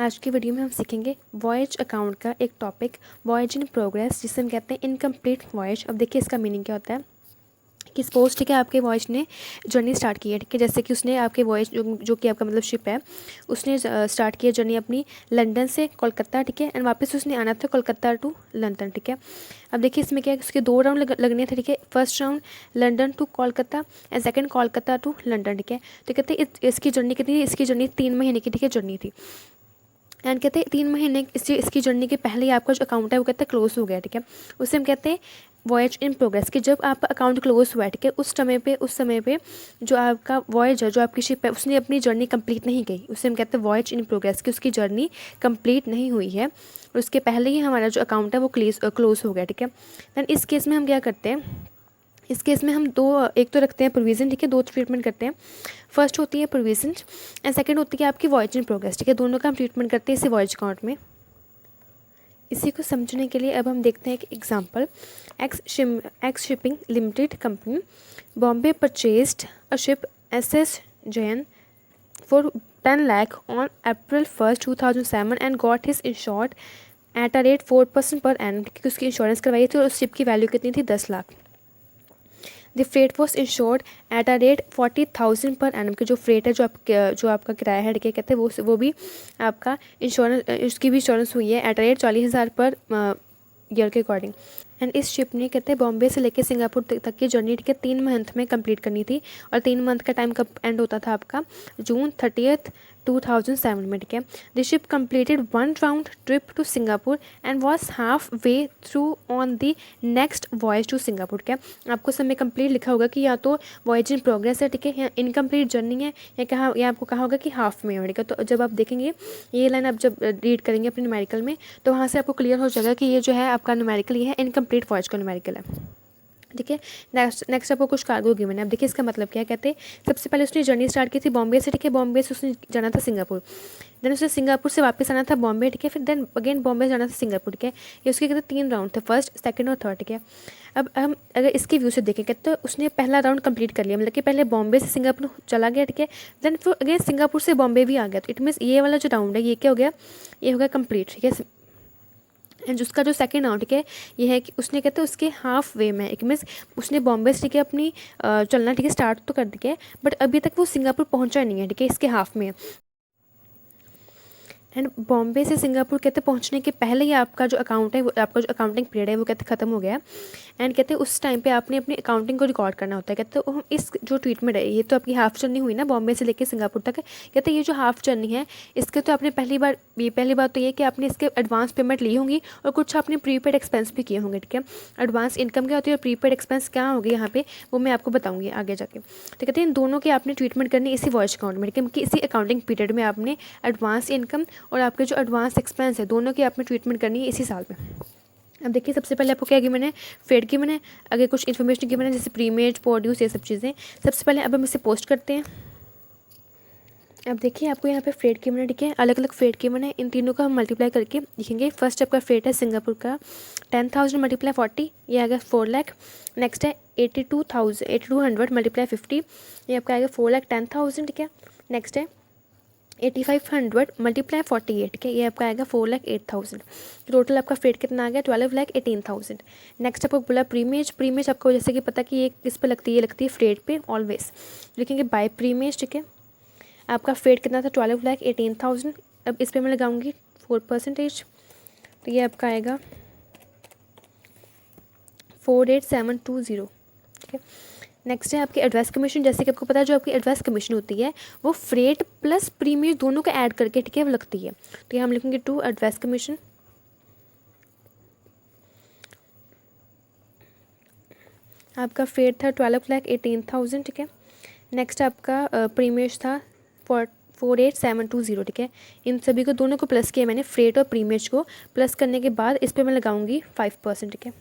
आज की वीडियो में हम सीखेंगे वॉयज अकाउंट का एक टॉपिक वॉयज इन प्रोग्रेस, जिसे हम कहते हैं इनकम्प्लीट वॉयज। अब देखिए इसका मीनिंग क्या होता है कि सपोज ठीक है आपके वॉयज ने जर्नी स्टार्ट की है, ठीक है, जैसे कि उसने आपके वॉयज जो कि आपका मतलब शिप है, उसने स्टार्ट किया जर्नी अपनी लंदन से कोलकाता, ठीक है, एंड वापस उसने आना था कोलकाता टू लंदन, ठीक है। अब देखिए इसमें क्या है, उसके 2 राउंड लगने थे, ठीक है। First round London to Kolkata and second Kolkata to London, ठीक है। तो कहते हैं इसकी जर्नी कितनी थी, इसकी जर्नी 3 महीने की, ठीक है, जर्नी थी। एंड कहते हैं 3 महीने इसकी जर्नी के पहले ही आपका जो अकाउंट है वो कहते हैं क्लोज हो गया, ठीक है। उसे हम कहते हैं वॉयज इन प्रोग्रेस, कि जब आपका अकाउंट क्लोज हुआ है, ठीक है, उस समय पे जो आपका वॉयज है, जो आपकी शिप है, उसने अपनी जर्नी कंप्लीट नहीं की, उसे हम कहते हैं वॉयज इन प्रोग्रेस, कि उसकी जर्नी कंप्लीट नहीं हुई है और उसके पहले ही हमारा जो अकाउंट है वो क्लोज हो गया, ठीक है। दैन इस केस में हम क्या करते हैं, इस केस में हम एक तो रखते हैं प्रोविज़न, ठीक है, 2 ट्रीटमेंट करते हैं। फर्स्ट होती है प्रोविज़न एंड सेकंड होती है आपकी वॉयज इन प्रोग्रेस, ठीक है। दोनों का हम ट्रीटमेंट करते हैं इसी वॉयज अकाउंट में। इसी को समझने के लिए अब हम देखते हैं एक example. X shipping limited company Bombay purchased a ship SS Jayan for 10 lakh on April 1st 2007 and got his insured at a rate 4% per annum, क्योंकि उसकी इंश्योरेंस करवाई थी और उस शिप की वैल्यू कितनी थी, 10 lakh. The freight was insured at a rate 40,000 per annum, की जो फ्रेट है, जो आपका किराया है, क्या कहते हैं, वो भी आपका इंश्योरेंस, उसकी भी इंश्योरेंस हुई है at a rate 40,000 per year के अकॉर्डिंग। एंड इस शिप ने कहते हैं बॉम्बे से लेकर सिंगापुर तक की जर्नी, ठीक है, 3 मंथ में कंप्लीट करनी थी और 3 मंथ का टाइम कब एंड होता था आपका, जून 30th 2007 में, ठीक है। The ship completed 1 round trip to Singapore and was half way through on the next voyage to Singapore, ठीक है। आपको समय कंप्लीट लिखा होगा कि या तो वॉयज इन प्रोग्रेस है, ठीक है, या इनकम्प्लीट जर्नी है, या आपको कहा होगा कि हाफ में है, ठीक है। तो जब आप देखेंगे ये लाइन, आप जब रीड करेंगे अपने न्यूमेरिकल में, तो वहाँ से आपको क्लियर हो जाएगा कि ये जो है आपका न्यूमेरिकल, ये है इनकम्प्लीट वॉयज का न्यूमेरिकल है, ठीक है। नेक्स्ट आपको कुछ कार्गो गिवन है। अब देखिए इसका मतलब क्या कहते हैं। सबसे पहले उसने जर्नी स्टार्ट की थी बॉम्बे से, ठीक है, बॉम्बे से उसने जाना था सिंगापुर, देन उसने सिंगापुर से वापस आना था बॉम्बे, ठीक है, फिर देन अगेन बॉम्बे जाना था सिंगापुर, ठीक है। ये उसके कहते 3 राउंड थे, फर्स्ट सेकंड और थर्ड, ठीक है। अब हम अगर इसके व्यू से देखें तो उसने पहला राउंड कंप्लीट कर लिया, मतलब कि पहले बॉम्बे से सिंगापुर चला गया, ठीक है, देन फिर अगेन सिंगापुर से बॉम्बे भी आ गया। तो इट मीन्स ये वाला जो राउंड है ये क्या हो गया, ये हो गया कंप्लीट, ठीक है। एंड उसका जो सेकंड राउंड, ठीक है, ये है कि उसने कहते हैं उसके हाफ वे में, एक मीन्स उसने बॉम्बे से, ठीक है, अपनी चलना, ठीक है, स्टार्ट तो कर दिया है, बट अभी तक वो सिंगापुर पहुंचा नहीं है, ठीक है, इसके हाफ में है। एंड बॉम्बे से सिंगापुर कहते पहुंचने के पहले ही आपका जो अकाउंट है, वो आपका जो अकाउंटिंग पीरियड है वो कहते ख़त्म हो गया। एंड कहते हैं उस टाइम पे आपने अपनी अकाउंटिंग को रिकॉर्ड करना होता है। कहते हैं हम इस जो ट्रीटमेंट है, ये तो आपकी हाफ जर्नी हुई ना बॉम्बे से लेकर सिंगापुर तक, कहते हैं ये जो हाफ जर्नी है इसके तो आपने पहली बात तो ये कि आपने इसके एडवांस पेमेंट ली होंगी और कुछ आपने प्रीपेड एक्सपेंस भी किए होंगे, ठीक है। एडवांस इनकम क्या होती है और प्रीपेड एक्सपेंस क्या होगी यहाँ पे, वो मैं आपको बताऊँगी आगे जाके। तो कहते हैं इन दोनों की आपने ट्रीटमेंट करनी इसी वॉयज अकाउंट में, क्योंकि इसी अकाउंटिंग पीरियड में आपने एडवांस इनकम और आपके जो एडवांस एक्सपेंस है दोनों की आपने ट्रीटमेंट करनी है इसी साल में। अब देखिए सबसे पहले आपको क्या गिवन है, फेड गिवन है, आगे कुछ इन्फॉर्मेशन गिवन है जैसे प्रीमेज, प्रोड्यूस, ये सब चीज़ें। सबसे पहले अब हम इसे पोस्ट करते हैं। अब देखिए आपको यहाँ पे फ्रेट गिवन है, ठीक है, अलग अलग फ्रेट गिवन है, इन तीनों का हम मल्टीप्लाई करके लिखेंगे। फर्स्ट आपका फ्रेट है सिंगापुर का 10,000 मल्टीप्लाई 40, ये आएगा 4 लाख। नेक्स्ट है 8200 मल्टीप्लाई 50, ये आपका आएगा 4,10,000, ठीक है। नेक्स्ट है 8500 मल्टीप्लाई 48, ठीक है, ये आपका आएगा 4,08,000। टोटल आपका फ्रेट कितना आ गया, 12,18,000। नेक्स्ट आपको बोला प्रीमेज आपको जैसे कि पता कि ये किस पे लगती है, ये लगती है फ्रेट पे ऑलवेज, लिखेंगे बाय प्रीमेज, ठीक है। आपका फ्रेट कितना था, 12,18,000। अब इस पर मैं लगाऊंगी 4%, तो ये आपका आएगा 48,720, ठीक है। नेक्स्ट है आपकी एडवाइस कमीशन, जैसे कि आपको पता है जो आपकी एडवाइस कमीशन होती है वो फ्रेट प्लस प्रीमियम दोनों का ऐड करके, ठीक है, वो लगती है। तो ये हम लिखेंगे 2 एडवाइस कमीशन। आपका फ्रेट था 12,18,000, ठीक है। नेक्स्ट आपका प्रीमियम था 48,720, ठीक है। इन सभी को दोनों को प्लस किया मैंने, फ्रेट और प्रीमियम को प्लस करने के बाद इस पर मैं लगाऊंगी 5%, ठीक है।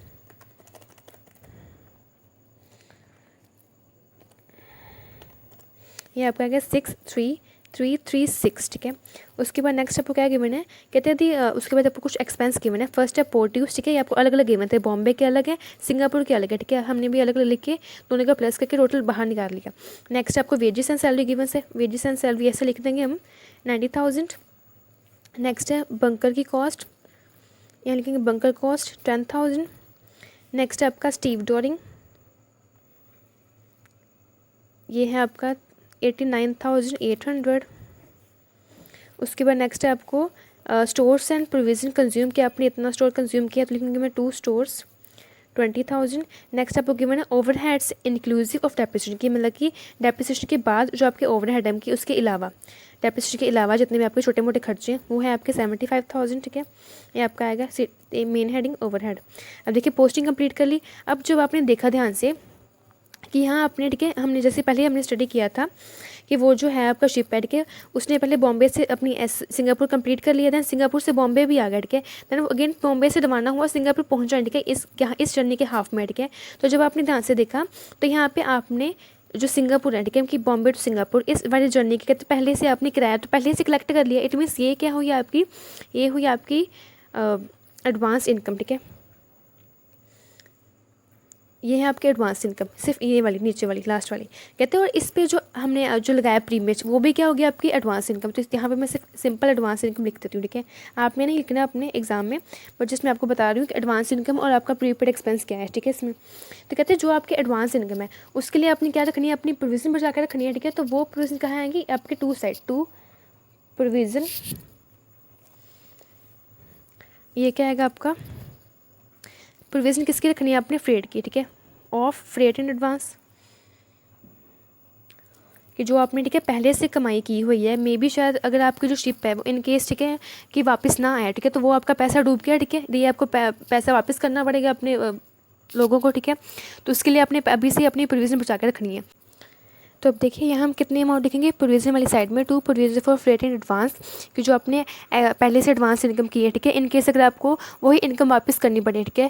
ये आपका आ गया 63336, ठीक है। उसके बाद नेक्स्ट आपको क्या गिवन है, कहते हैं दी उसके बाद आपको कुछ एक्सपेंस गिवन है। फर्स्ट है पोर्ट्यूस, ठीक है, ये आपको अलग अलग गिवन थे, बॉम्बे के अलग है, सिंगापुर के अलग है, ठीक है। हमने भी अलग अलग लिख के दोनों का प्लस करके टोटल बाहर निकाल लिया। नेक्स्ट आपको वेजेस एंड सैलरी गिवन है, वेजेस एंड सैलरी ऐसे लिख देंगे हम 90,000। नेक्स्ट है बंकर की कॉस्ट, यहाँ लिखेंगे बंकर कॉस्ट 10,000। नेक्स्ट है आपका स्टीव डोरिंग, ये है आपका 89,800। उसके बाद नेक्स्ट है आपको स्टोर्स एंड प्रोविज़न कंज्यूम किया, आपने इतना स्टोर कंज्यूम किया तो लिखेंगे मैं 2 स्टोर्स 20,000। नेक्स्ट आपको गिवन है ओवरहेड्स इंक्लूसिव ऑफ डेप्रिसिएशन की, मतलब कि डेप्रिसिएशन के बाद जो आपके ओवरहेड है कि उसके अलावा, डेप्रिसिएशन के अलावा जितने भी आपके छोटे मोटे खर्चे हैं वो है आपके 75,000। ठीक है, ये आपका आएगा मेन हेडिंग ओवरहेड। अब देखिए पोस्टिंग कंप्लीट कर ली। अब जब आपने देखा ध्यान से कि यहाँ आपने, ठीक है, हमने जैसे पहले हमने स्टडी किया था कि वो जो है आपका शिप है, ठीक है, उसने पहले बॉम्बे से अपनी सिंगापुर कंप्लीट कर लिया, दैन सिंगापुर से बॉम्बे भी आ गया, ठीक है, दैन वो अगेन बॉम्बे से रवाना हुआ, सिंगापुर पहुंचा, ठीक है, इस जर्नी के हाफ में, ठीक है। तो जब आपने ध्यान से देखा तो यहाँ पे आपने जो सिंगापुर है, ठीक है, कि बॉम्बे टू सिंगापुर इस वाली जर्नी के कहते पहले से आपने किराया तो पहले से कलेक्ट कर लिया। इट मीन्स ये क्या हुई आपकी, ये हुई आपकी एडवांस इनकम। ठीक है, ये है आपके एडवांस इनकम, सिर्फ ये वाली नीचे वाली लास्ट वाली कहते हैं। और इस पे जो हमने जो लगाया प्रीमियम वो भी क्या हो गया आपकी एडवांस इनकम। तो यहाँ पे मैं सिर्फ सिंपल एडवांस इनकम लिख देती हूँ, ठीक है, आपने नहीं लिखना अपने एग्जाम में, बट जिसमें आपको बता रही हूँ कि एडवांस इनकम और आपका प्रीपेड एक्सपेंस क्या है, ठीक है इसमें। तो कहते हैं जो आपकी एडवांस इनकम है उसके लिए आपने क्या रखनी है, अपनी प्रोविजन बचा कर रखनी है, ठीक है। तो वो प्रोविजन कहाँ आएंगी आपके टू प्रोविजन, ये क्या आएगा आपका प्रोविजन किसकी रखनी है आपने, फ्रेट की, ठीक है, ऑफ फ्रेट इन एडवांस, कि जो आपने, ठीक है, पहले से कमाई की हुई है, मे बी शायद अगर आपकी जो शिप है वो इन केस, ठीक है, कि वापस ना आया, ठीक है, तो वो आपका पैसा डूब गया, ठीक है, ये आपको पैसा वापस करना पड़ेगा अपने लोगों को, ठीक है। तो उसके लिए आपने अभी से अपनी प्रोविजन बचा के रखनी है। तो अब देखिए यहाँ हम कितने अमाउंट लिखेंगे प्रोविजन वाली साइड में, 2 provision for freight in advance, कि जो आपने पहले से एडवांस इनकम की है, ठीक है, इन केस अगर आपको वही इनकम वापस करनी पड़े, ठीक है,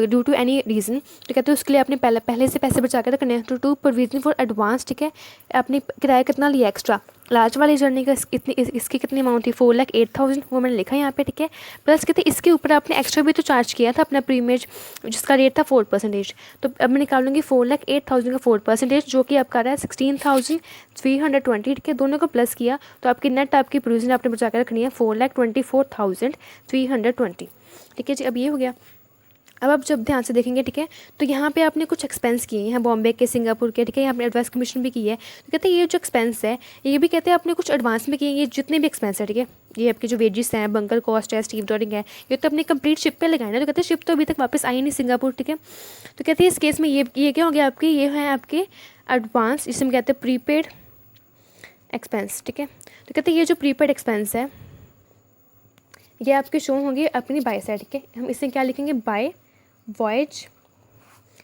ड्यू टू एनी रीज़न, तो कहते हैं उसके लिए आपने पहले से पैसे बचा कर रखने हैं। तो 2 प्रोविजन फॉर एडवांस, ठीक है, आपने किराया कितना लिया एक्स्ट्रा, लास्ट वाली जर्नी का इसकी कितनी अमाउंट थी 4,08,000, वो मैंने लिखा है यहाँ पे, ठीक है। प्लस कहते हैं इसके ऊपर आपने एक्स्ट्रा भी तो चार्ज किया था अपना प्रीमियम, जिसका रेट था 4%। तो अब मैं निकालूंगी 4,08,000 का 4%, जो कि आपका रहा है 16,320, ठीक है, दोनों को प्लस किया तो आपकी नेट आपकी प्रोविजन आपने बचा कर रखनी है 4,24,320, ठीक है जी। अब ये हो गया। अब आप जब ध्यान से देखेंगे, ठीक है, तो यहाँ पे आपने कुछ एक्सपेंस किए हैं बॉम्बे के, सिंगापुर के, ठीक है, यहाँ पे एडवांस कमीशन भी की है। तो कहते हैं ये जो एक्सपेंस है ये भी कहते हैं आपने कुछ एडवांस में किए, ये जितने भी एक्सपेंस है, ठीक है, ये आपके जो वेजेस हैं, बंकर कॉस्ट है, स्टीव डोरिंग है, ये तो अपनी कंप्लीट शिप पे लगाए ना। तो कहते हैं शिप तो अभी तक वापस आई नहीं सिंगापुर, ठीक है। तो कहते हैं इस केस में ये क्या हो गया आपकी, ये है आपके एडवांस, जिसे हम कहते हैं प्रीपेड एक्सपेंस, ठीक है। तो कहते हैं ये जो प्रीपेड एक्सपेंस है ये आपके शो होंगे अपनी बाय साइड, ठीक है, हम इससे क्या लिखेंगे, बाय वॉयज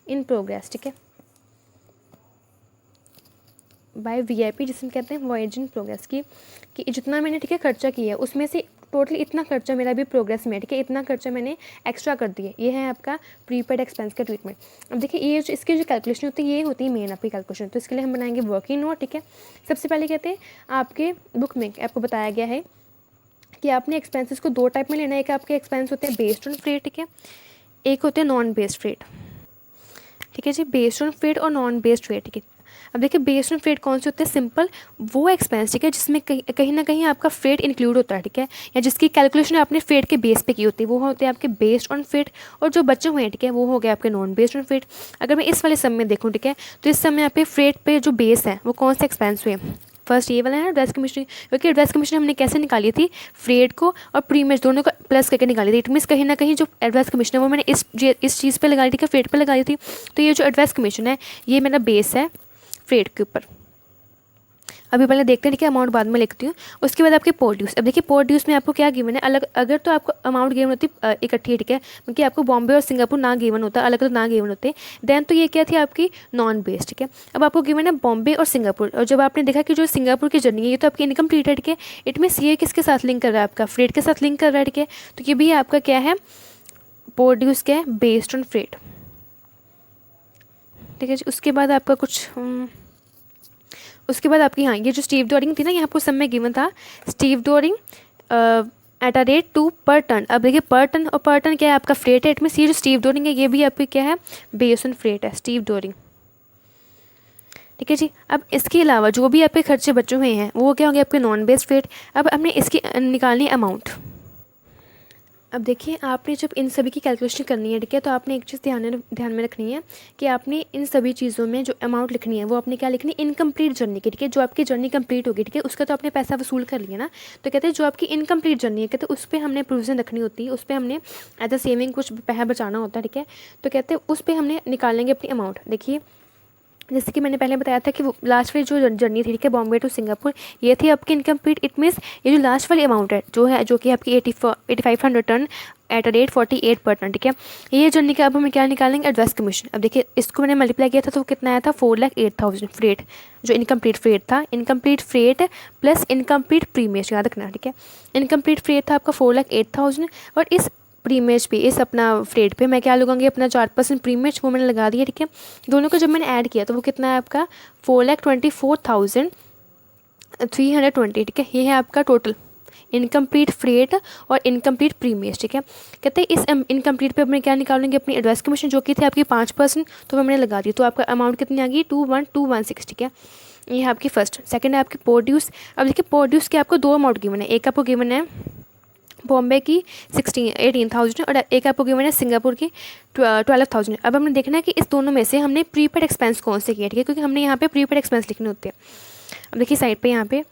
इन प्रोग्रेस, ठीक है, बाय VIP, जिसे कहते हैं वॉयज इन प्रोग्रेस की, कि जितना मैंने, ठीक है, खर्चा किया है उसमें से टोटल इतना खर्चा मेरा भी प्रोग्रेस में, ठीक है, इतना खर्चा मैंने एक्स्ट्रा कर दिया। ये है आपका प्रीपेड एक्सपेंस का ट्रीटमेंट। अब देखिए ये जो इसकी जो कैलकुलेशन होती है ये होती है मेन आपकी कैलकुलेशन। तो इसके लिए हम बनाएंगे वर्किंग नोट, ठीक है। सबसे पहले कहते हैं आपके बुक में आपको बताया गया है कि आपने एक्सपेंसेस को 2 टाइप में लेना है। एक आपके एक्सपेंस होते हैं बेस्ड ऑन फ्रेट, ठीक है, एक होते हैं नॉन बेस्ड फ्रेट, ठीक है जी, बेस्ड ऑन फ्रेट और नॉन बेस्ड फ्रेट, ठीक है। अब देखिए बेस्ड ऑन फ्रेट कौन से होते हैं, सिंपल वो एक्सपेंस, ठीक है, जिसमें कहीं ना कहीं आपका फ्रेट इंक्लूड होता है, ठीक है, या जिसकी कैलकुलेशन आपने फ्रेट के बेस पे की होती है, वो होते हैं आपके बेस्ड ऑन फ्रेट। और जो बचे हुए हैं, ठीक है, वो हो गए आपके नॉन बेस्ड ऑन फ्रेट। अगर मैं इस वाले सम में देखूँ, ठीक है, तो इस समय यहाँ पे फ्रेट पे जो बेस है वो कौन से एक्सपेंस हुए, फर्स्ट ये वाला है एडवांस कमीशन, क्योंकि एडवांस कमीशन हमने कैसे निकाली थी, फ्रेट को और प्रीमियम दोनों को प्लस करके निकाली थी। इट मीन्स कहीं ना कहीं जो एडवांस कमीशन है वो मैंने इस चीज़ पे लगाई थी कि फ्रेट पे लगाई थी। तो ये जो एडवांस कमीशन है ये मेरा बेस है फ्रेट के ऊपर। अभी पहले देखते हैं, ठीक है, अमाउंट बाद में लिखती हूँ। उसके बाद आपके पोर्ट ड्यूज। अब देखिए पोर्ट ड्यूज में आपको क्या गिवन है, अलग अगर तो आपको अमाउंट गिवन होती इकट्ठी, ठीक है, क्योंकि आपको बॉम्बे और सिंगापुर ना गिवन होता, अलग अलग ना गिवन होते, देन तो ये क्या थी आपकी नॉन बेस्ड, ठीक है। अब आपको गिवन है बॉम्बे और सिंगापुर, और जब आपने देखा कि जो सिंगापुर की जर्नी है ये तो आपकी इनकम्प्लीट है, ठीक है, इट मीन्स ये किसके साथ लिंक कर रहा है, आपका फ्रेट के साथ लिंक कर रहा है, ठीक है। तो ये भी आपका क्या है, पोर्ट ड्यूज क्या है, बेस्ड ऑन फ्रेट, ठीक है जी। उसके बाद आपका कुछ उसके बाद आपकी, हाँ, ये जो स्टीव डोरिंग थी ना, यहाँ पर समय गिवन था स्टीव डोरिंग एट अ रेट 2 पर टन। अब देखिए पर टन, और पर टन क्या है आपका फ्रेट है, इसमें ये जो स्टीव डोरिंग है ये भी आपकी क्या है, बेस्ड ऑन फ्रेट है, स्टीव डोरिंग, ठीक है जी। अब इसके अलावा जो भी आपके खर्चे बचे हुए हैं वो क्या होंगे आपके नॉन बेस रेट। अब हमने इसकी निकालनी अमाउंट। अब देखिए आपने जब इन सभी की कैलकुलेशन करनी है, ठीक है, तो आपने एक चीज़ ध्यान में रखनी है कि आपने इन सभी चीज़ों में जो अमाउंट लिखनी है वो आपने क्या लिखनी है, इनकम्प्लीट जर्नी की, ठीक है। जो आपकी जर्नी कंप्लीट होगी, ठीक है, उसका तो आपने पैसा वसूल कर लिया ना, तो कहते हैं जो आपकी इनकम्प्लीट जर्नी है, कहते हैं उस पर हमने प्रोविजन रखनी होती है, उस पर हमने एज अ सेविंग कुछ पैसा बचाना होता है, ठीक है। तो कहते हैं उस पर हमने निकालेंगे अपनी अमाउंट। देखिए जैसे कि मैंने पहले बताया था कि वो लास्ट वाली जो जर्नी थी, ठीक है, बॉम्बे टू सिंगापुर, ये थी आपकी इनकम्प्लीट। इट मीन्स ये जो लास्ट वाली अमाउंट है जो कि आपकी 8500 टन एट अ रेट 48 पर टन, ठीक है, ये जर्नी का अब हमें क्या निकालेंगे, एडवांस कमीशन। अब देखिए इसको मैंने मल्टीप्लाई किया था तो कितना आया था, 4,08,000 फ्रेट, जो इनकम्प्लीट फ्रेट था, incomplete freight plus incomplete premium, याद रखना, ठीक है। इनकम्प्लीट फ्रेट था आपका 4,08,000 और इस प्रीमियज पे, इस अपना फ्रेट पे मैं क्या लगाऊंगी, अपना 4% प्रीमियज वो मैंने लगा दिया, ठीक है। दोनों को जब मैंने ऐड किया तो वो कितना है आपका 4,24,320, ठीक है। ये है आपका टोटल इनकम्प्लीट फ्रेट और इनकम्प्लीट प्रीमियज, ठीक है। कहते हैं इस इनकम्प्लीट पे अपने क्या निकालेंगे, अपनी एडवांस कमीशन जो कि थी आपकी 5%, तो वो मैंने लगा दी, तो आपका अमाउंट कितनी आ गई 21,216, ठीक है। ये है आपकी फर्स्ट। सेकंड है आपकी प्रोड्यूस। अब देखिए प्रोड्यूस के आपको दो अमाउंट गिवन है, एक आपको गिवन है बॉम्बे की 18,000 और एक आपको गिवन है सिंगापुर की 12,000। अब हमने देखना है कि इस दोनों में से हमने प्रीपेड एक्सपेंस कौन से किया, ठीक है, क्योंकि हमने यहाँ पे प्रीपेड एक्सपेंस लिखने होते हैं। अब देखिए साइड पे यहाँ पे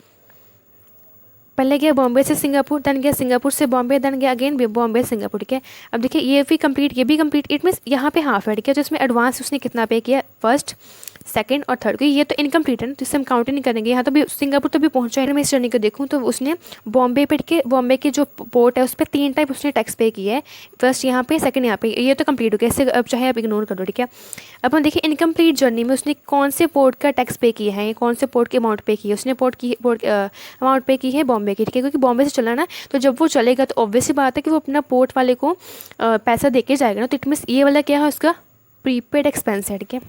पहले गया बॉम्बे से सिंगापुर, देन गया सिंगापुर से बॉम्बे, देन गया अगेन बॉम्बे सिंगापुर, ठीक है। अब देखिए ये भी कंप्लीट, ये भी कंप्लीट, इट मीन्स यहाँ पे हाफ है, ठीक है, जो इसमें एडवांस उसने कितना पे किया, फर्स्ट सेकंड और थर्ड, क्योंकि ये तो इनकम्प्लीट है ना, तो इससे हम काउंट ही नहीं करेंगे। यहाँ तो भी सिंगापुर तो भी पहुँचा है। मैं इस जर्नी को देखूँ तो उसने बॉम्बे पे के बॉम्बे के जो पोर्ट है उस पर 3 टाइम उसने टैक्स पे किया है, फर्स्ट यहाँ पे, सेकंड यहाँ पे, ये तो कंप्लीट हो गया, इससे अब चाहे आप इग्नोर कर दो, ठीक है। अब हम देखिए इनकम्प्लीट जर्नी में उसने कौन से पोर्ट का टैक्स पे किया है, कौन से पोर्ट की अमाउंट पे की है, उसने पोर्ट अमाउंट पे की है बॉम्बे की, ठीक है, क्योंकि बॉम्बे से चला ना, तो जब वो चलेगा तो ऑब्वियसली बात है कि वो अपना पोर्ट वाले को पैसा दे के जाएगा ना, तो इट मीन्स ये वाला क्या है उसका प्रीपेड एक्सपेंस है, ठीक है।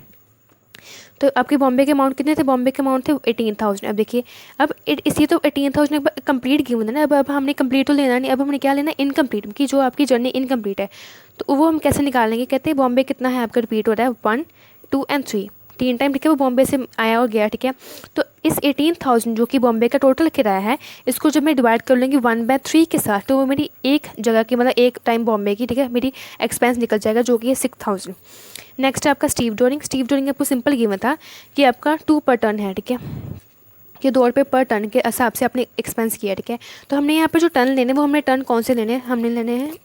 तो आपके बॉम्बे के अमाउंट कितने थे, बॉम्बे के अमाउंट थे 18,000। अब देखिए अब इसी तो 18,000 कंप्लीट क्यों है ना, अब हमने कंप्लीट तो लेना नहीं, अब हमने क्या लेना, इनकम्प्लीट, कि जो आपकी जर्नी इनकम्प्लीट है, तो वो हम कैसे निकालेंगे। कहते हैं बॉम्बे कितना है आपका रिपीट हो रहा है 1, 2 एंड 3, 3 टाइम, ठीक है, वो बॉम्बे से आया और गया, ठीक है। तो इस 18,000 जो कि बॉम्बे का टोटल किराया है, इसको जब मैं डिवाइड कर लूँगी 1/3 के साथ, तो वो मेरी एक जगह की मतलब एक टाइम बॉम्बे की, ठीक है, मेरी एक्सपेंस निकल जाएगा जो कि है 6,000। नेक्स्ट है आपका स्टीव डोरिंग। स्टीव डोरिंग आपको सिंपल गिवन था कि आपका 2 पर टन है, ठीक है, ये 2 रुपये पर टन के हिसाब से आपने एक्सपेंस किया, ठीक है। तो हमने यहाँ पे जो टन लेने वो हमने टन कौन से लेने हैं, हमने लेने हैं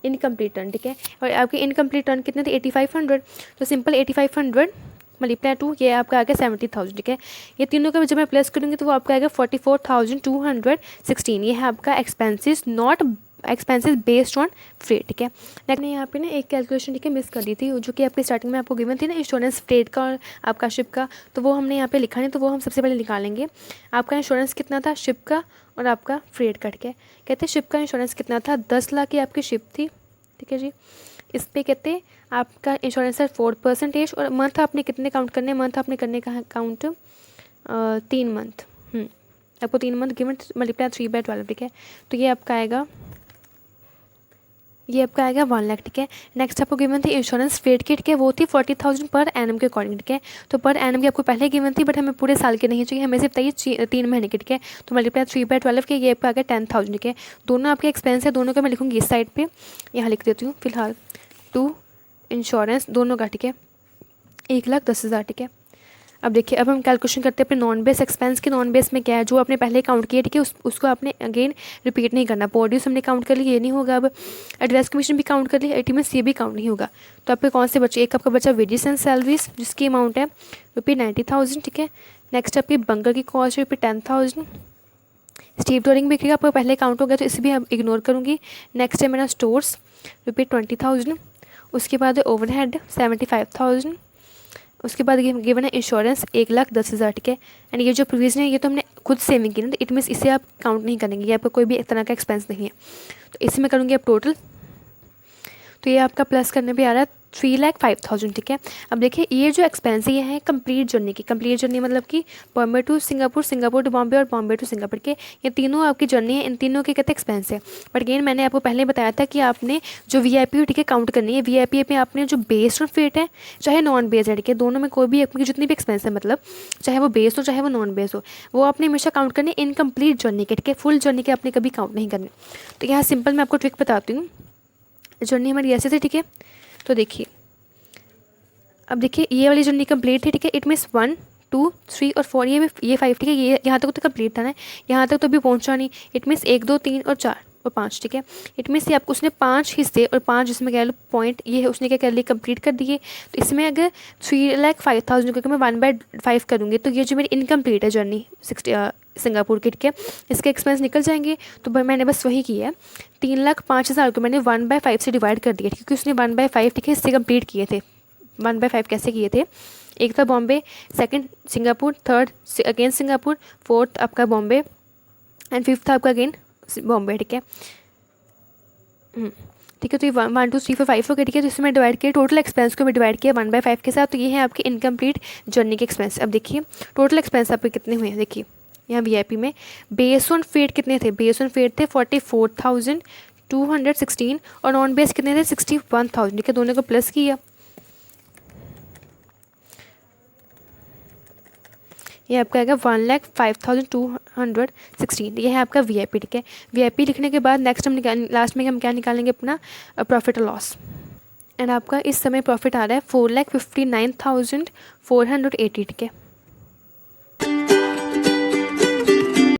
इनकम्प्लीट टन, ठीक है। और आपके इनकम्प्लीट टन कितने थे 8500, तो सिंपल 8500 मल्टीप्लाई 2, ये आपका आ गया 70,000, ठीक है। ये तीनों का जब मैं प्लस करूँगी तो वो आपका आएगा 44,216। ये है आपका expenses, not expenses based on freight, ठीक है। लेकिन यहाँ पे ना एक कैलकुलेशन, ठीक है, मिस कर दी थी, जो कि आपके स्टार्टिंग में आपको गिवन थी ना, इंश्योरेंस फ्रेट का और आपका शिप का, तो वो हमने यहाँ पे लिखा नहीं, तो वो हम सबसे पहले निकालेंगे। आपका इंश्योरेंस कितना था शिप का और आपका फ्रेट का, ठीक है। कहते हैं शिप का इंश्योरेंस कितना था, 10 लाख की आपकी शिप थी, ठीक है जी। इस पर कहते हैं आपका इंश्योरेंस है 4% और मंथ आपने कितने काउंट करने, मंथ आपने करने का काउंट 3 मंथ, आपको 3 मंथ गिवन, मल्टीप्लाई 3/12, ठीक है। तो ये आपका आएगा 1 लाख, ठीक है। नेक्स्ट आपको गिवन थी इंश्योरेंस फ्रेट की, ठीक है, वो थी 40,000 पर एनम के अकॉर्डिंग, ठीक है। तो पर एनम की आपको पहले गिवन थी, बट हमें पूरे साल की नहीं चाहिए, हमें सिर्फ चाहिए 3 महीने की, ठीक है। तो मल्टीप्लाई 3/12 के ये आपका आ गया 10,000, ठीक है। दोनों आपके एक्सपेंस है, दोनों का मैं लिखूँगी इस साइड पर, यहाँ लिख देती हूँ फिलहाल, टू इंश्योरेंस दोनों का, ठीक है, 1,10,000, ठीक है। अब देखिए अब हम कैलकुलेशन करते हैं अपने नॉन बेस एक्सपेंस के। नॉन बेस में क्या है, जो आपने पहले काउंट किया, ठीक है, उसको आपने अगेन रिपीट नहीं करना। प्रोड्यूस हमने काउंट कर लिया, ये नहीं होगा। अब एडवांस कमीशन भी काउंट कर लिया, एटीएमएस ये भी काउंट नहीं होगा। तो आपके कौन से बचे, एक आपका बचा वेजेस एंड सैलरीज, जिसकी अमाउंट है ₹90,000, ठीक है। नेक्स्ट आपकी बंकर की कॉस्ट है ₹10,000। स्टीव डोरिंग भी आपका पहले काउंट हो गया, तो इसे भी हम इग्नोर करूँगी। नेक्स्ट है मेरा स्टोर्स ₹20,000। उसके बाद ओवरहेड 75,000। उसके बाद गिवन है इंश्योरेंस 1,10,000, ठीक है। एंड ये जो प्रोविजन है ये तो हमने खुद सेविंग की ना, तो इट मीन्स इसे आप काउंट नहीं करेंगे, ये आपका कोई भी एक तरह का एक्सपेंस नहीं है। तो इसे मैं करूँगी अब टोटल, तो ये आपका प्लस करने पे आ रहा है 3,05,000, ठीक है। अब देखिए ये जो एक्सपेंस है ये है कंप्लीट जर्नी की। कंप्लीट जर्नी मतलब कि Bombay to Singapore, Singapore to Bombay और बॉम्बे टू सिंगापुर के, ये तीनों आपकी जर्नी है, इन तीनों के कहते हैं एक्सपेंस है। बट अगेन मैंने आपको पहले बताया था कि आपने जो वीआईपी टिकट काउंट करनी है, वीआईपी पे आपने जो बेस्ड ऑन फेट है चाहे नॉन बेस्ड है, ठीक है, दोनों में कोई भी आपकी जितनी भी एक्सपेंस है, मतलब चाहे वो बेस्ड हो चाहे वो नॉन बेस्ड हो, वो आपने हमेशा काउंट करनी है इनकम्प्लीट जर्नी के, ठीक है। फुल जर्नी के आपने कभी काउंट नहीं करनी। तो यहाँ सिंपल मैं आपको ट्रिक बताती हूँ। जर्नी हमारी ऐसे थी, ठीक है। तो देखिए अब देखिए ये वाली जर्नी कंप्लीट थी, ठीक है। इट मीन्स 1 2 3 और 4, ये 5, ठीक है। ये यहाँ तक तो कंप्लीट था ना, यहाँ तक तो अभी पहुँचा नहीं। इट मीन्स 1 2 3 और 4 और 5, ठीक है। इट मीन्स ये आपको उसने 5 हिस्से और 5 जिसमें कह लो पॉइंट, ये है उसने क्या कर लिए, कंप्लीट कर दिए। तो इसमें अगर 3,05,000 को मैं 1/5 करूँगी तो ये जो मेरी इनकम्प्लीट है जर्नी सिंगापुर की, ठीक है, इसके एक्सपेंस निकल जाएंगे। तो मैंने बस वही किया है, 3,05,000 को मैंने 1/5 से डिवाइड कर दिया, क्योंकि उसने 1/5, ठीक है, इससे कंप्लीट किए थे। 1/5 कैसे किए थे, एक था Bombay, second Singapore, third again Singapore, fourth आपका बॉम्बे एंड फिफ्थ था आपका अगेन बॉम्बे, ठीक है। ठीक है, तो ये 1 2 3 4 5 हो गया, ठीक है। तो इसमें डिवाइड किया, टोटल एक्सपेंस को मैं डिवाइड किया 1/5 के साथ। तो ये है आपके इनकम्प्लीट जर्नी के एक्सपेंस। अब देखिए टोटल एक्सपेंस आपके कितने हुए हैं, देखिए यहाँ वीआईपी में बेस ऑन फेट कितने थे, बेस ऑन फेट थे 44,216 और नॉन बेस कितने थे 61,000, ठीक है। दोनों को प्लस किया, ये आपका आएगा 1,05,216। ये है आपका वीआईपी, ठीक है। वीआईपी लिखने के बाद नेक्स्ट हम लास्ट में हम क्या निकालेंगे, अपना प्रॉफिट और लॉस। एंड आपका इस समय प्रॉफिट आ रहा है 4,59,480, ठीक है।